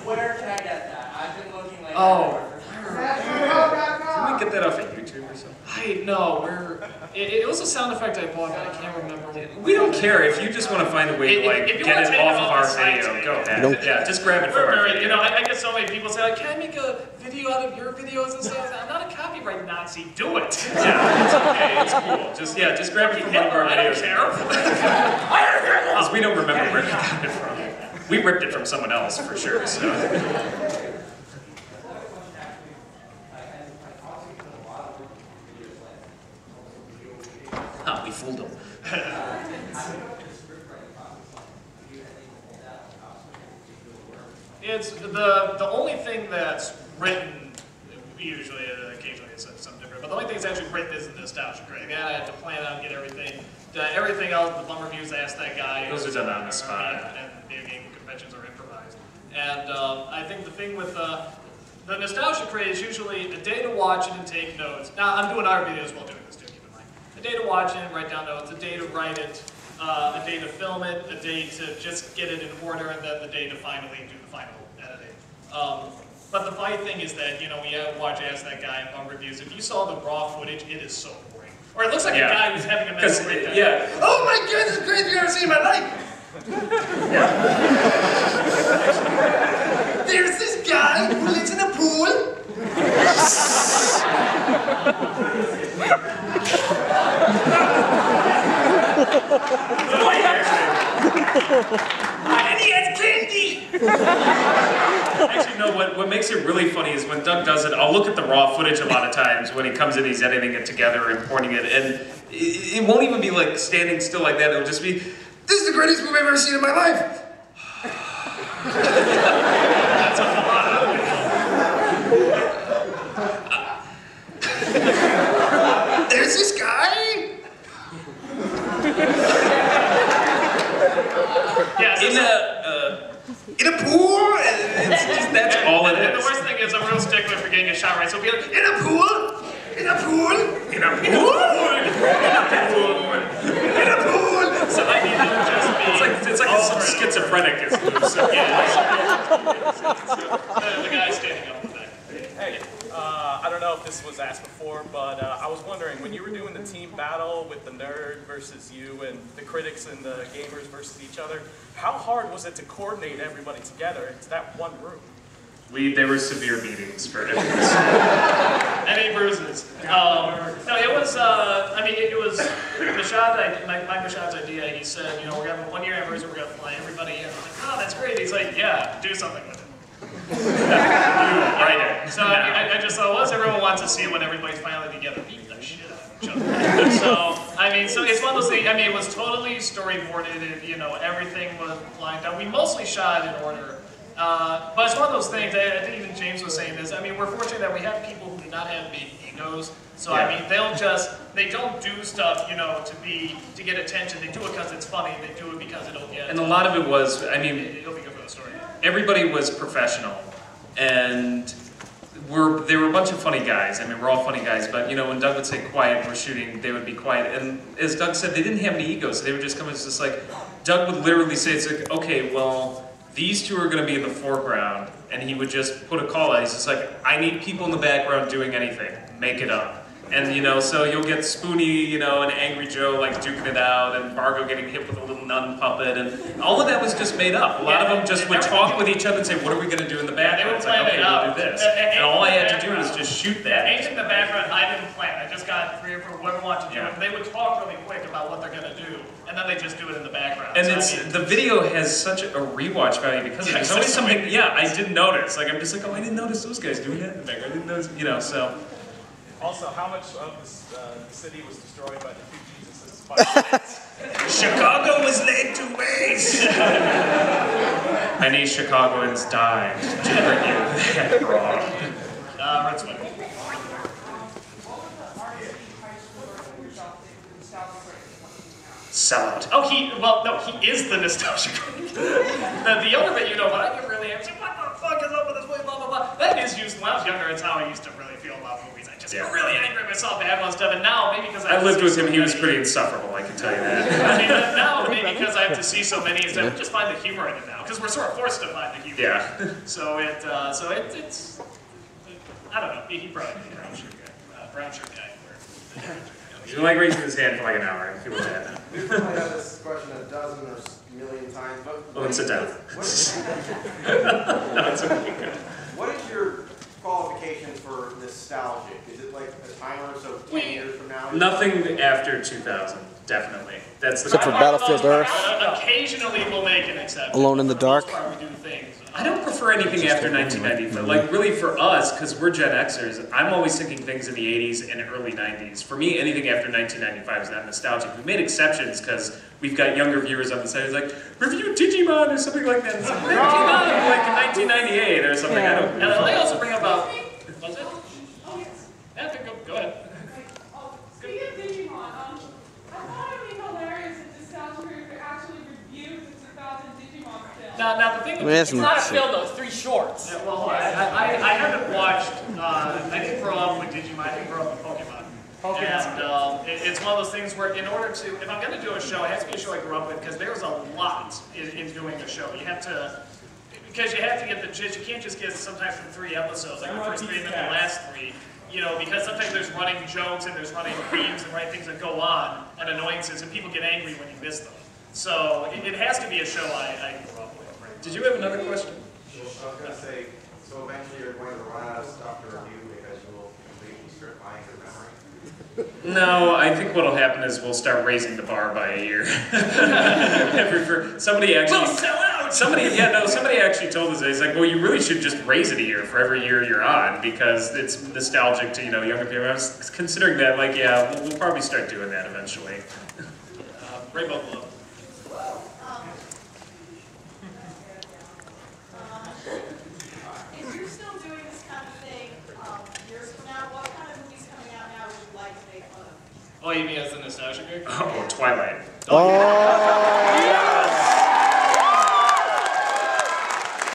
Where can I get that? I've been looking like Can we get that off of YouTube or something? It was a sound effect I bought, but I can't remember. We don't care if you just want to find a way to like get it off of our video. Go ahead. Yeah, just grab it from our video. You know, I get so many people say like, "Can I make a video out of your videos and stuff?" I'm not a copyright Nazi. Do it. Yeah, it's okay. It's cool. Just grab it from one of our videos. Because we don't remember where we got it from. We ripped it from someone else for sure. So. We fooled them. It's the only thing that's written, usually, occasionally it's something different, but the only thing that's actually written is the nostalgia grade. Yeah, I had to plan out and get everything. Everything else, the bum reviews, I asked that guy. Those are done on the spot. And video game conventions are improvised. And I think the thing with the nostalgia grade is usually a day to watch it and take notes. Now, I'm doing our videos while doing this too, keep in mind. A day to watch it and write down notes, a day to write it, a day to film it, a day to just get it in order, and then the day to finally do the final editing. But the funny thing is that, you know, we watch Ask That Guy and Bum Reviews. If you saw the raw footage, it is so boring. Or it looks like a guy who's having a mental breakdown. Yeah. Oh my God, this is the greatest thing I've ever seen in my life! There's this guy who lives in a pool. And he has candy! Actually, no, what makes it really funny is when Doug does it, I'll look at the raw footage a lot of times when he comes in, he's editing it together and porting it, and it won't even be like standing still like that, it'll just be, this is the greatest movie I've ever seen in my life! That's a lot. There's this guy! In a pool? That's all it is. The worst thing is I'm real stickler for getting a shot right, so we'll be like, in a pool? In a pool? In a pool? In a pool? So I need to just be... It's like some schizophrenic is loose. The guy standing up in the back. Hey, I don't know if this was asked before, but I was wondering, when you were doing the team battle with the nerd versus you and the critics and the gamers versus each other, how hard was it to coordinate everybody together into that one room? There were severe meetings for it. Any bruises. No, it was, it was Rashad's idea. He said, you know, we're having a 1-year anniversary, we're going to fly everybody in. I was like, oh, that's great. He's like, yeah, do something with it. Right. So I just thought, once everyone wants to see when everybody's finally together, beat the shit out of each other. So it's one of those things. It was totally storyboarded. You know, everything was lined up. We mostly shot in order. But it's one of those things, I think even James was saying this, we're fortunate that we have people who do not have big egos, so they don't do stuff, you know, to get attention, they do it because it's funny, they do it because it'll get... And a lot of it was, it'll be good for the story. Everybody was professional, and they were a bunch of funny guys. We're all funny guys, but you know, when Doug would say quiet, we're shooting, they would be quiet, and as Doug said, they didn't have any egos, so they would just come, it's just like, Doug would literally say, it's like, okay, well, these two are going to be in the foreground, and he would just put a call out. He's just like, I need people in the background doing anything. Make it up. And, you know, so you'll get Spoonie, you know, and Angry Joe, like, duking it out, and Fargo getting hit with a little nun puppet, and all of that was just made up. A lot of them just would talk with each other and say, what are we going to do in the background? It's like, okay, we'll do this. And all I had to do was just shoot that. Anything in the background, I didn't plan. I just got 3 or 4 whoever wanted to do it. They would talk really quick about what they're going to do, and then they just do it in the background. And the video has such a rewatch value because there's always something, I didn't notice. Like, I'm just like, oh, I didn't notice those guys doing that in the background. I didn't notice, you know, so. Also, how much of the city was destroyed by the two Jesuses? Chicago was laid to waste! Many Chicagoans died to bring you that wrong. Red Sweat. Sellout. Oh, he is the nostalgia critic. The younger bit, you know, but I get really angry. What the fuck is up with this movie? Blah blah blah. That is used when I was younger. It's how I used to really feel about movies. I just get really angry about I saw bad ones done, and now maybe because I lived with him, he was pretty insufferable, I can tell you that. I mean, now maybe because I have to see so many, is that we just find the humor in it now, because we're sort of forced to find the humor. Yeah. So it's I don't know. He probably be a brown shirt guy. Brown shirt guy. He's been like raising his hand for like an hour. I feel bad. We've probably had this question a dozen or a million times, but Well, then sit down. No, it's okay. What is your qualification for nostalgic? Is it like a timer, so 10 years from now? Nothing after 2000, definitely. That's the. Except for Battlefield Earth. Occasionally we'll make an exception. Alone in the Dark. For the most part, we do things. I don't prefer anything after 1995. Like, really, for us, because we're Gen Xers, I'm always thinking things in the 80s and early 90s. For me, anything after 1995 is not nostalgic. We made exceptions because we've got younger viewers on the site who's like, review Digimon or something like that. It's like, Digimon, like in 1998 or something. I don't. And I also bring up what's it? Oh, yes. Yeah, go ahead. Speaking of Digimon, I thought it would be hilarious if Nostalgia Crew could actually review the 2000 Digimon film. Now the thing I mean, is, it's It's not a film though, it's 3 shorts. yeah, well, I haven't watched. I didn't grow up with Digimon. I didn't grow up with Pokemon. And it's one of those things where, in order to, if I'm going to do a show, it has to be a show I grew up with because there's a lot in doing a show. You have to, because you have to get the gist. You can't just get sometimes from 3 episodes, like the first 3 and then the last 3. You know, because sometimes there's running jokes and there's running themes and right things that go on and annoyances, and people get angry when you miss them. So it has to be a show I grew up with. Did you have another question? Well, I was going to say, so eventually you're going to run out of stuff to review because you will completely strip mine your memory. No, I think what'll happen is we'll start raising the bar by a year. Somebody actually. We'll sell out! Somebody actually told us, he's like, well, you really should just raise it a year for every year you're on because it's nostalgic to, younger people. I was considering that, like, yeah, we'll probably start doing that eventually. Rainbow Glow. If you're still doing this kind of thing years from now, what kind of movies coming out now would you like to make fun of? Oh, you mean as the nostalgia group? Oh, Twilight. Oh!